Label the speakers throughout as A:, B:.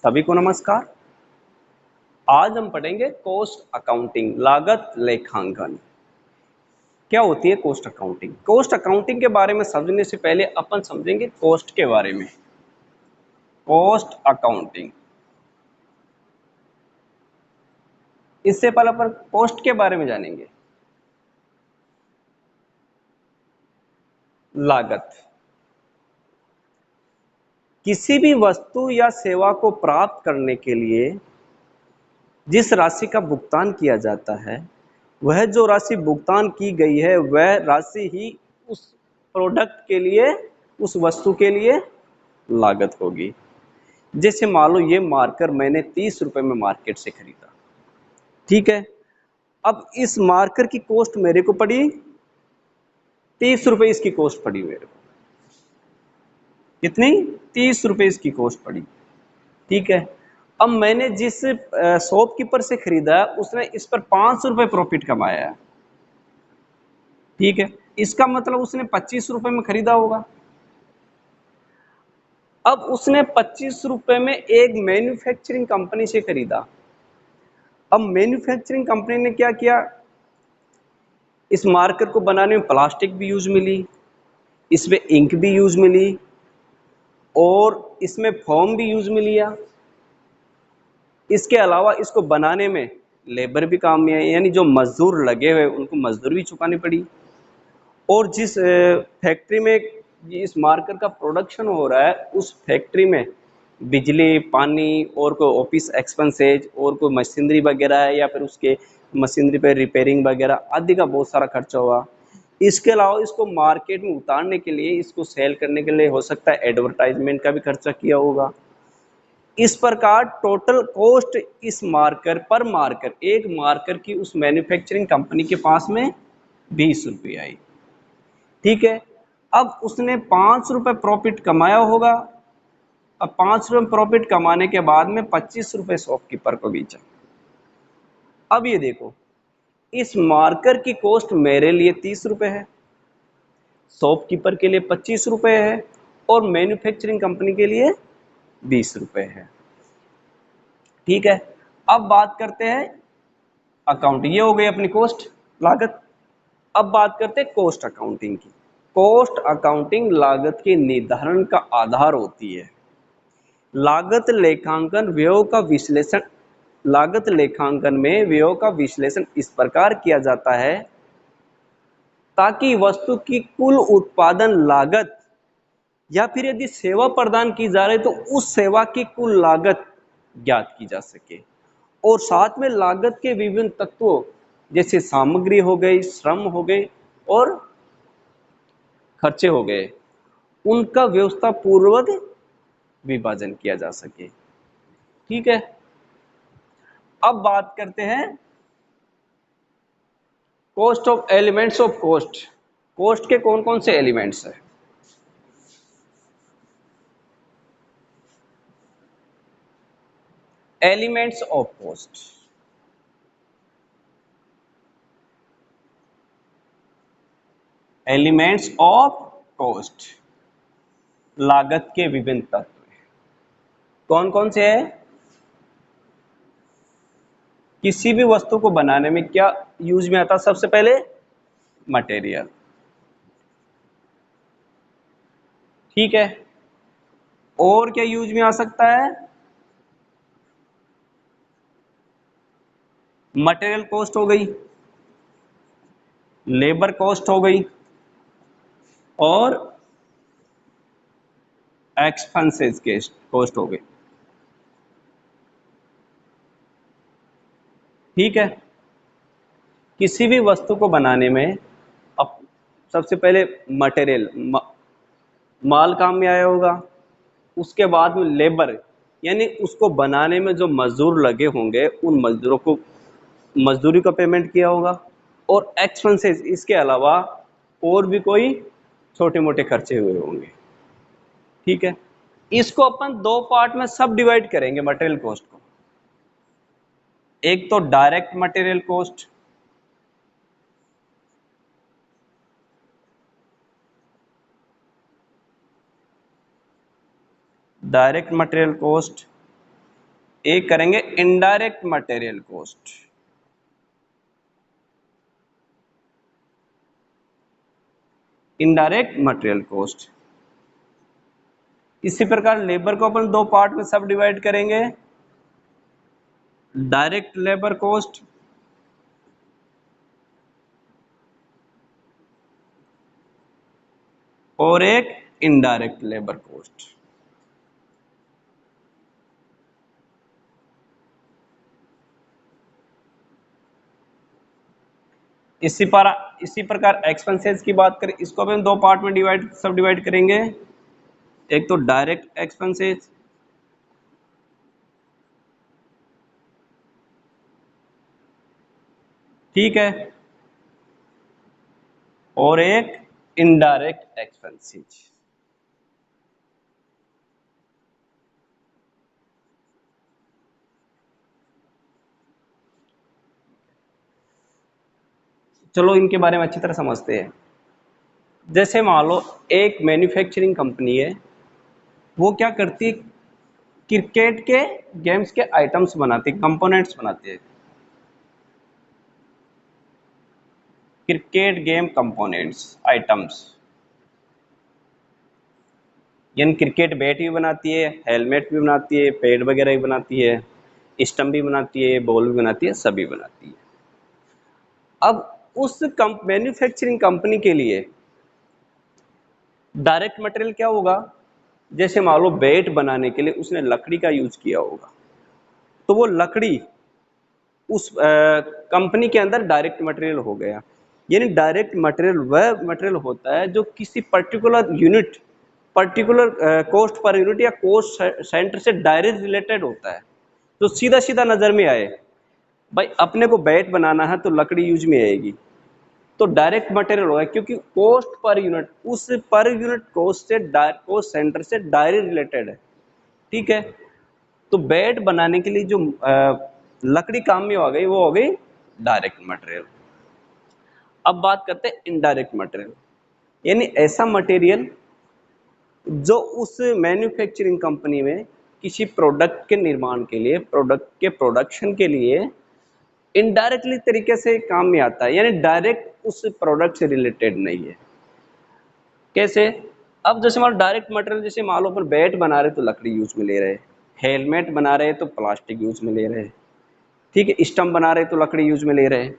A: सभी को नमस्कार। आज हम पढ़ेंगे कॉस्ट अकाउंटिंग, लागत लेखांकन। क्या होती है कॉस्ट अकाउंटिंग? कॉस्ट अकाउंटिंग के बारे में समझने से पहले अपन समझेंगे कॉस्ट के बारे में। कॉस्ट अकाउंटिंग, इससे पहले अपन कॉस्ट के बारे में जानेंगे। लागत, किसी भी वस्तु या सेवा को प्राप्त करने के लिए जिस राशि का भुगतान किया जाता है, वह जो राशि भुगतान की गई है वह राशि ही उस प्रोडक्ट के लिए, उस वस्तु के लिए लागत होगी। जैसे मान लो ये मार्कर मैंने 30 रुपए में मार्केट से खरीदा, ठीक है। अब इस मार्कर की कॉस्ट मेरे को पड़ी 30 रुपए, इसकी कॉस्ट पड़ी मेरे को कितनी? 30 रुपए इसकी कॉस्ट पड़ी, ठीक है। अब मैंने जिस शॉपकीपर से खरीदा उसने इस पर 5 रुपए प्रॉफिट कमाया है, ठीक है। इसका मतलब उसने 25 रुपए में खरीदा होगा। अब उसने 25 रुपए में एक मैन्युफैक्चरिंग कंपनी से खरीदा। अब मैन्युफैक्चरिंग कंपनी ने क्या किया, इस मार्कर को बनाने में प्लास्टिक भी यूज मिली, इसमें इंक भी यूज मिली और इसमें फोम भी यूज मिली। इसके अलावा इसको बनाने में लेबर भी काम में आई, यानी जो मजदूर लगे हुए उनको मजदूर भी चुकानी पड़ी। और जिस फैक्ट्री में इस मार्कर का प्रोडक्शन हो रहा है उस फैक्ट्री में बिजली, पानी और कोई ऑफिस एक्सपेंसेज और कोई मशीनरी वगैरह है या फिर उसके मशीनरी पे रिपेयरिंग वगैरह आदि का बहुत सारा खर्चा हुआ। इसके अलावा इसको मार्केट में उतारने के लिए, इसको सेल करने के लिए हो सकता है एडवर्टाइजमेंट का भी खर्चा किया होगा। इस प्रकार टोटल कॉस्ट इस मार्कर पर मार्कर, एक मार्कर की उस मैन्युफैक्चरिंग कंपनी के पास में 20 रुपये आई, ठीक है। अब उसने 5 रुपए प्रॉफिट कमाया होगा। अब 5 रुपए प्रॉफिट कमाने के बाद में 25 रुपए शॉपकीपर को बेचा। अब ये देखो, इस मार्कर की कॉस्ट मेरे लिए 30 रुपए है, शॉपकीपर के लिए 25 रुपए है और मैन्युफैक्चरिंग कंपनी के लिए 20 रुपए है, ठीक है। अब बात करते हैं अकाउंट, ये हो गई अपनी कॉस्ट, लागत। अब बात करते हैं कॉस्ट अकाउंटिंग की। कॉस्ट अकाउंटिंग लागत के निर्धारण का आधार होती है। लागत लेखांकन व्ययों का विश्लेषण, लागत लेखांकन में व्ययों का विश्लेषण इस प्रकार किया जाता है ताकि वस्तु की कुल उत्पादन लागत या फिर यदि सेवा प्रदान की जा रही तो उस सेवा की कुल लागत ज्ञात की जा सके और साथ में लागत के विभिन्न तत्वों जैसे सामग्री हो गई, श्रम हो गए और खर्चे हो गए, उनका व्यवस्था पूर्वक विभाजन किया जा सके, ठीक है। अब बात करते हैं cost of elements of cost. Cost के कौन कौन से एलिमेंट्स हैं? Elements of cost, elements of cost, लागत के विभिन्न तत्व कौन कौन से हैं? किसी भी वस्तु को बनाने में क्या यूज में आता है? सबसे पहले मटेरियल, ठीक है। और क्या यूज में आ सकता है? मटेरियल कॉस्ट हो गई, लेबर कॉस्ट हो गई और एक्सपेंसेस के कॉस्ट हो गई, ठीक है। किसी भी वस्तु को बनाने में अब सबसे पहले मटेरियल, माल काम में आया होगा, उसके बाद में लेबर यानी उसको बनाने में जो मजदूर लगे होंगे उन मजदूरों को मजदूरी का पेमेंट किया होगा और एक्सपेंसेस, इसके अलावा और भी कोई छोटे मोटे खर्चे हुए होंगे, ठीक है। इसको अपन दो पार्ट में सब डिवाइड करेंगे मटेरियल कॉस्ट को। एक तो direct material cost, direct material cost एक करेंगे indirect material cost, indirect material cost. इसी प्रकार लेबर को अपन दो पार्ट में सब डिवाइड करेंगे, डायरेक्ट लेबर कॉस्ट और एक इनडायरेक्ट लेबर कॉस्ट। इसी प्रकार एक्सपेंसेस की बात करें, इसको अपन दो पार्ट में सब डिवाइड करेंगे, एक तो डायरेक्ट एक्सपेंसेस ठीक है, और एक इनडायरेक्ट एक्सपेंसेस। चलो इनके बारे में अच्छी तरह समझते हैं। जैसे मान लो एक मैन्युफैक्चरिंग कंपनी है, वो क्या करती है, क्रिकेट के गेम्स के आइटम्स बनाती है, कंपोनेंट्स बनाती है, क्रिकेट गेम कंपोनेंट्स आइटम्स, यानी क्रिकेट बैट भी बनाती है, हेलमेट भी बनाती है, पैड वगैरह भी बनाती है, स्टंप भी बनाती है, बॉल भी बनाती है, सभी बनाती है। अब उस मैन्युफैक्चरिंग कंपनी के लिए डायरेक्ट मटेरियल क्या होगा, जैसे मान लो बैट बनाने के लिए उसने लकड़ी का यूज किया होगा, तो वो लकड़ी उस कंपनी के अंदर डायरेक्ट मटेरियल हो गया। यानी डायरेक्ट मटेरियल वह मटेरियल होता है जो किसी particular unit, particular cost per unit या कॉस्ट सेंटर से डायरेक्ट रिलेटेड होता है, तो सीधा सीधा नजर में आए। भाई अपने को बैट बनाना है तो लकड़ी यूज में आएगी, तो डायरेक्ट मटेरियल होगा, क्योंकि कॉस्ट पर यूनिट उस पर यूनिट कॉस्ट से कॉस्ट सेंटर से डायरेक्ट रिलेटेड है। ठीक है, तो बैट बनाने के लिए जो लकड़ी काम में हो गई, वो हो गई डायरेक्ट मटेरियल। अब बात करते हैं इनडायरेक्ट मटेरियल, यानी ऐसा मटेरियल जो उस मैन्युफैक्चरिंग कंपनी में किसी प्रोडक्ट के निर्माण के लिए, प्रोडक्ट के प्रोडक्शन के लिए इनडायरेक्टली तरीके से काम में आता है, यानी डायरेक्ट उस प्रोडक्ट से रिलेटेड नहीं है। कैसे, अब जैसे मान लो डायरेक्ट मटेरियल, जैसे मान लो अपन बैट बना रहे तो लकड़ी यूज में ले रहे, हेलमेट बना रहे तो प्लास्टिक यूज में ले रहे, ठीक है, स्टंप बना रहे तो लकड़ी यूज में ले रहे।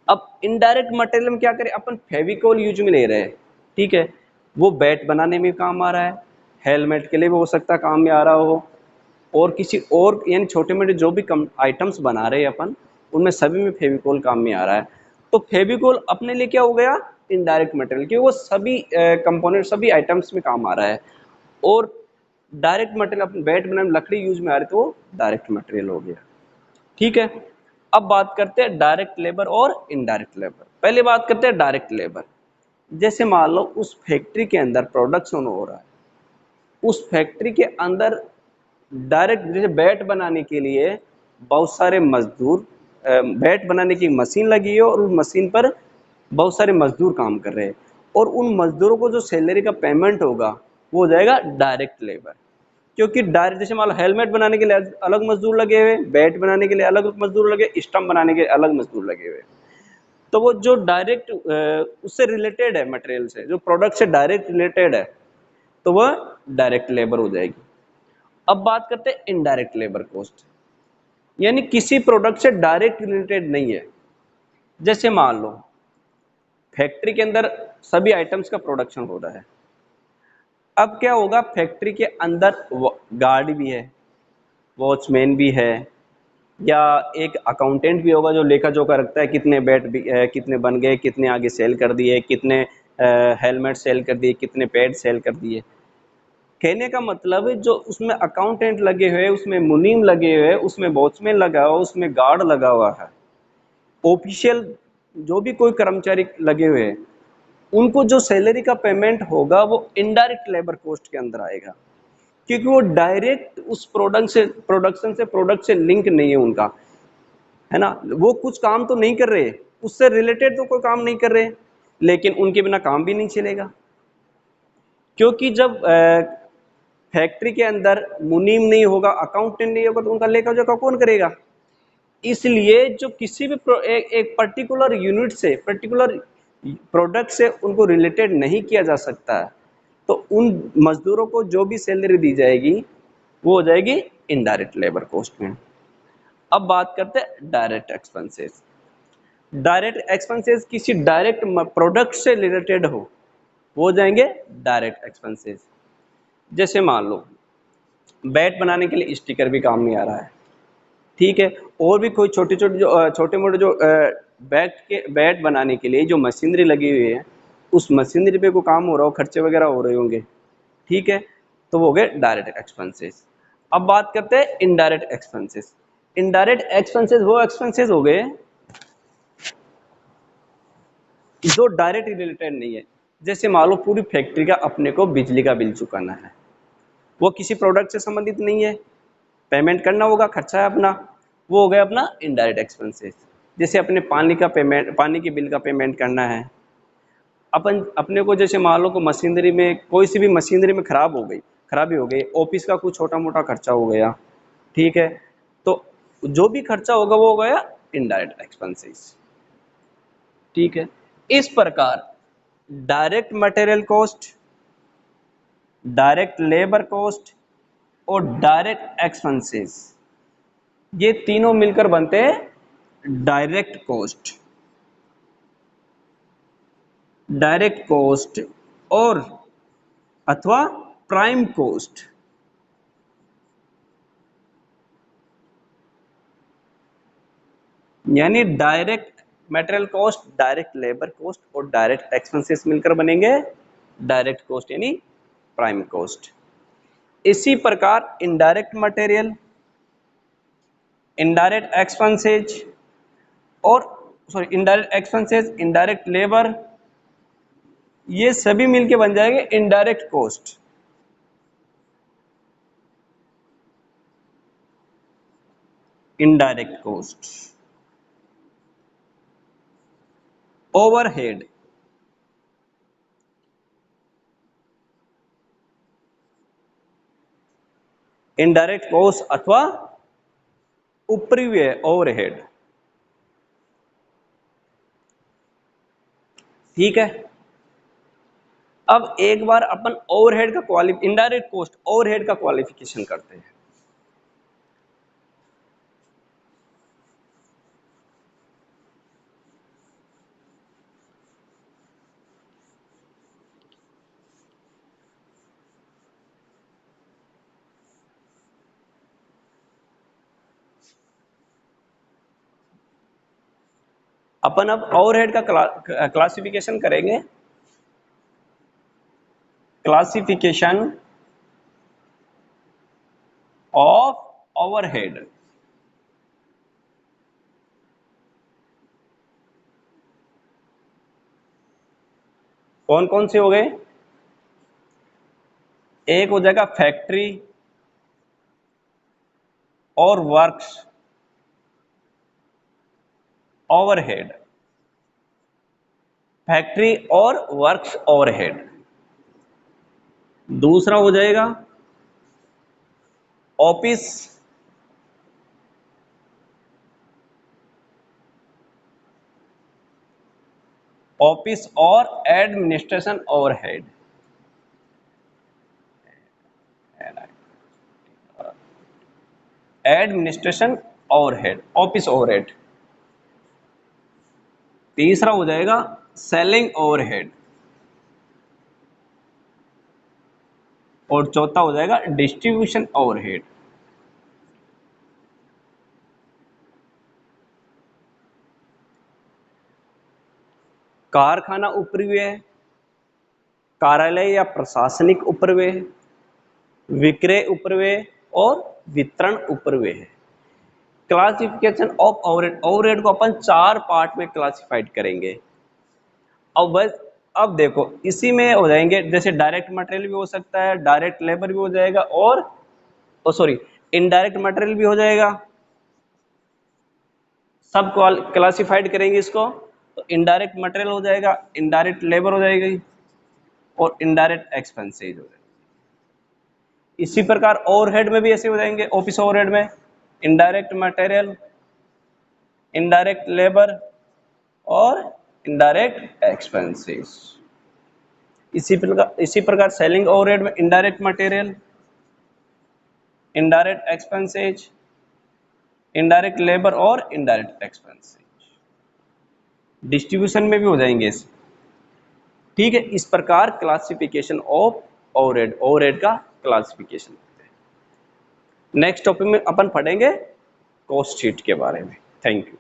A: अब इनडायरेक्ट मटेरियल में क्या करें, अपन फेविकोल यूज में ले रहे हैं, ठीक है, वो बैट बनाने में काम आ रहा है, हेलमेट के लिए भी हो सकता है काम में आ रहा हो, और किसी और यानी छोटे मोटे जो भी कम आइटम्स बना रहे हैं अपन, उनमें सभी में फेविकोल काम में आ रहा है। तो फेविकोल अपने लिए क्या हो गया, इनडायरेक्ट मटेरियल, क्योंकि वो सभी कंपोनेंट, सभी आइटम्स में काम आ रहा है। और डायरेक्ट मटेरियल अपन बैट बनाने में लकड़ी यूज में आ रही, तो वो डायरेक्ट मटेरियल हो गया। ठीक है, अब बात करते हैं डायरेक्ट लेबर और इनडायरेक्ट लेबर। पहले बात करते हैं डायरेक्ट लेबर। जैसे मान लो उस फैक्ट्री के अंदर प्रोडक्शन हो रहा है, उस फैक्ट्री के अंदर डायरेक्ट, जैसे बैट बनाने के लिए बहुत सारे मजदूर, बैट बनाने की मशीन लगी है और उस मशीन पर बहुत सारे मजदूर काम कर रहे हैं, और उन मजदूरों को जो सैलरी का पेमेंट होगा वो हो जाएगा डायरेक्ट लेबर। क्योंकि डायरेक्ट, जैसे मान लो हेलमेट बनाने के लिए अलग मजदूर लगे हुए, बैट बनाने के लिए अलग मजदूर लगे, स्टंप बनाने के लिए अलग मजदूर लगे हुए, तो वो जो डायरेक्ट उससे रिलेटेड है, मटेरियल से, जो प्रोडक्ट से डायरेक्ट रिलेटेड है, तो वह डायरेक्ट लेबर हो जाएगी। अब बात करते हैं इनडायरेक्ट लेबर कॉस्ट, यानी किसी प्रोडक्ट से डायरेक्ट रिलेटेड नहीं है। जैसे मान लो फैक्ट्री के अंदर सभी आइटम्स का प्रोडक्शन हो रहा है, अब क्या होगा, फैक्ट्री के अंदर गार्ड भी है, वॉचमैन भी है, या एक अकाउंटेंट भी होगा जो लेखा जोखा रखता है, कितने बैट कितने बन गए, कितने आगे सेल कर दिए, कितने हेलमेट सेल कर दिए, कितने पैड सेल कर दिए। कहने का मतलब है जो उसमें अकाउंटेंट लगे हुए, उसमें मुनीम लगे हुए, उसमें वॉचमैन लगा हुआ, उसमें गार्ड लगा हुआ है, ऑफिशियल जो भी कोई कर्मचारी लगे हुए हैं, उनको जो सैलरी का पेमेंट होगा वो इनडायरेक्ट लेबर कॉस्ट के अंदर आएगा, क्योंकि वो डायरेक्ट उस प्रोडक्शन से प्रोडक्ट से लिंक नहीं है उनका, है ना, वो कुछ काम तो नहीं कर रहे, उससे रिलेटेड तो कोई काम नहीं कर रहे, लेकिन उनके बिना काम भी नहीं चलेगा। क्योंकि जब फैक्ट्री के अंदर मुनीम नहीं होगा, अकाउंटेंट नहीं होगा, तो उनका लेखा जोखा कौन करेगा? इसलिए जो किसी भी एक पर्टिकुलर यूनिट से, पर्टिकुलर प्रोडक्ट से उनको रिलेटेड नहीं किया जा सकता, तो उन मजदूरों को जो भी सैलरी दी जाएगी वो हो जाएगी इनडायरेक्ट लेबर कॉस्ट में। अब बात करते हैं डायरेक्ट एक्सपेंसेस। डायरेक्ट एक्सपेंसेस किसी डायरेक्ट प्रोडक्ट से रिलेटेड हो, वो हो जाएंगे डायरेक्ट एक्सपेंसेस। जैसे मान लो बैट बनाने के लिए स्टिकर भी काम में आ रहा है, ठीक है, और भी कोई छोटे छोटे जो छोटे मोटे जो बैट बनाने के लिए जो मशीनरी लगी हुई है, उस मशीनरी पे कोई काम हो रहा हो, खर्चे वगैरह हो रहे होंगे, ठीक है, तो वो हो गए डायरेक्ट एक्सपेंसेस। अब बात करते हैं इनडायरेक्ट एक्सपेंसेस। इनडायरेक्ट एक्सपेंसेस वो एक्सपेंसेस हो गए जो डायरेक्ट रिलेटेड नहीं है। जैसे मान लो पूरी फैक्ट्री का अपने को बिजली का बिल चुकाना है, वो किसी प्रोडक्ट से संबंधित नहीं है, पेमेंट करना होगा, खर्चा है अपना, वो हो गया अपना इनडायरेक्ट एक्सपेंसेस। जैसे अपने पानी का पेमेंट, पानी के बिल का पेमेंट करना है, अपन अपने को जैसे मान लो को मशीनरी में, कोई सी भी मशीनरी में खराबी हो गई, ऑफिस का कुछ छोटा मोटा खर्चा हो गया, ठीक है, तो जो भी खर्चा होगा वो हो गया इनडायरेक्ट एक्सपेंसेस, ठीक है। इस प्रकार direct material cost, direct labour cost और डायरेक्ट एक्सपेंसेस, ये तीनों मिलकर बनते हैं डायरेक्ट कॉस्ट। डायरेक्ट कॉस्ट और अथवा प्राइम कॉस्ट। यानी direct material cost, direct labour cost और डायरेक्ट एक्सपेंसेस मिलकर बनेंगे डायरेक्ट कॉस्ट यानी प्राइम कॉस्ट। इसी प्रकार इनडायरेक्ट मटेरियल, इनडायरेक्ट एक्सपेंसेस और इनडायरेक्ट एक्सपेंसेस, इनडायरेक्ट लेबर, ये सभी मिलके बन जाएंगे indirect cost. Indirect cost, overhead, indirect cost अथवा ऊपरी व्यय ओवरहेड, ठीक है। अब एक बार अपन ओवरहेड का इनडायरेक्ट कॉस्ट ओवरहेड का क्वालिफिकेशन करते हैं। अपन अब ओवरहेड का क्लासिफिकेशन करेंगे। Classification of overhead. कौन कौन से हो गए? एक हो जाएगा फैक्ट्री और वर्क्स ओवरहेड, फैक्ट्री और वर्क्स ओवरहेड। दूसरा हो जाएगा ऑफिस ऑफिस और administration overhead. Administration overhead, office overhead. तीसरा हो जाएगा सेलिंग ओवरहेड और चौथा हो जाएगा डिस्ट्रीब्यूशन ओवरहेड। कारखाना उपरिव्यय, कार्यालय या प्रशासनिक उपरिव्यय, विक्रय उपरिव्यय और वितरण उपरिव्यय। क्लासिफिकेशन ऑफ ओवरहेड, ओवरहेड को अपन 4 पार्ट में क्लासिफाइड करेंगे। अब बस अब देखो इसी में हो जाएंगे, जैसे डायरेक्ट मटेरियल भी हो सकता है, डायरेक्ट लेबर भी हो जाएगा और सॉरी इनडायरेक्ट मटेरियल भी हो जाएगा। सब क्लासिफाइड करेंगे इसको, तो इनडायरेक्ट मटेरियल हो जाएगा, इनडायरेक्ट लेबर हो जाएगी और इनडायरेक्ट एक्सपेंसेस हो जाएगा। इसी प्रकार ओवरहेड में भी ऐसे हो जाएंगे, ऑफिस ओवरहेड में इनडायरेक्ट मटेरियल, इनडायरेक्ट लेबर और इनडायरेक्ट एक्सपेंसेस। इसी प्रकार सेलिंग ओवरहेड में indirect material, indirect expenses, indirect labour और इनडायरेक्ट एक्सपेंसेस। डिस्ट्रीब्यूशन में भी हो जाएंगे ऐसे। ठीक है, इस प्रकार क्लासिफिकेशन ऑफ ओवरहेड, ओवरहेड का क्लासिफिकेशन। नेक्स्ट टॉपिक में अपन पढ़ेंगे कॉस्ट शीट के बारे में। Thank you.